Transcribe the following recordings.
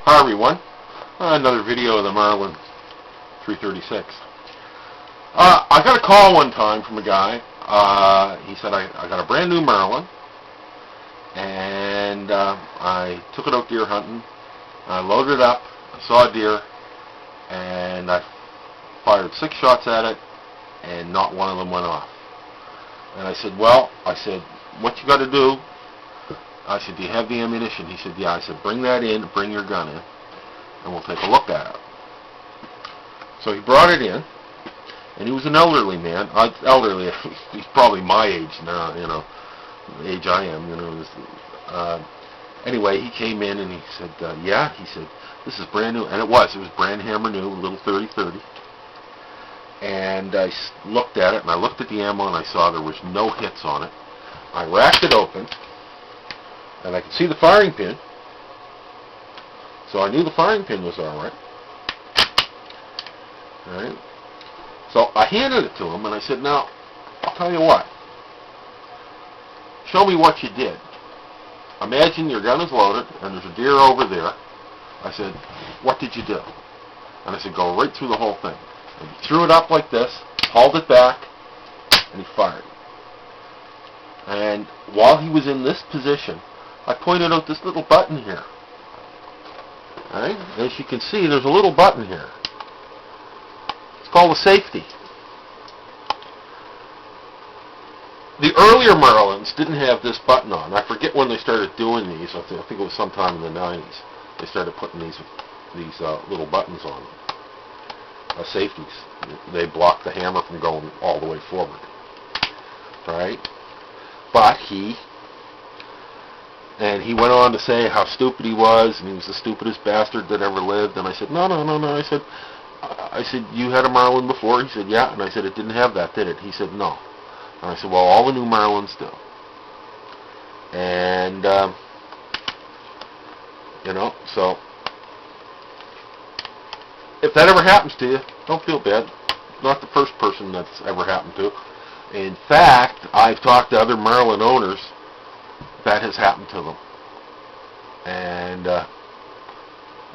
Hi everyone, another video of the Marlin 336. I got a call one time from a guy. He said, I got a brand new Marlin, and I took it out deer hunting. I loaded it up, I saw a deer, and I fired 6 shots at it, and not one of them went off. And I said, what you got to do? I said, do you have the ammunition? He said, yeah. I said, bring that in, bring your gun in, and we'll take a look at it. So he brought it in, and he was an elderly man. Elderly, he's probably my age now, the age I am, Anyway, he came in and he said, yeah, he said, this is brand new. And it was brand hammer new, a little 30-30. And I looked at it, and I looked at the ammo, and I saw there was no hits on it. I racked it open, and I could see the firing pin. So I knew the firing pin was all right. All right. So I handed it to him, and I said, now, I'll tell you what. Show me what you did. Imagine your gun is loaded, and there's a deer over there. I said, what did you do? And I said, go right through the whole thing. And he threw it up like this, hauled it back, and he fired. And while he was in this position, I pointed out this little button here. All right? As you can see, there's a little button here. It's called a safety. The earlier Marlins didn't have this button on. I forget when they started doing these. I think it was sometime in the 90s. They started putting these little buttons on safeties. They block the hammer from going all the way forward. Right? But he went on to say how stupid he was, and he was the stupidest bastard that ever lived. And I said, no. I said, you had a Marlin before? He said, yeah. And I said, it didn't have that, did it? He said, no. And I said, well, all the new Marlins do. And, so if that ever happens to you, don't feel bad. Not the first person that's ever happened to. In fact, I've talked to other Marlin owners that has happened to them. And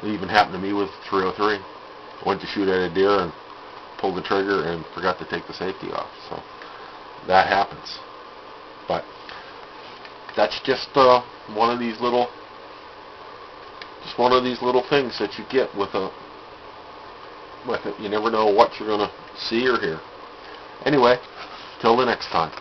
it even happened to me with 303. Went to shoot at a deer and pulled the trigger and forgot to take the safety off. So that happens. But that's just one of these little things that you get with it. You never know what you're going to see or hear. Anyway, till the next time.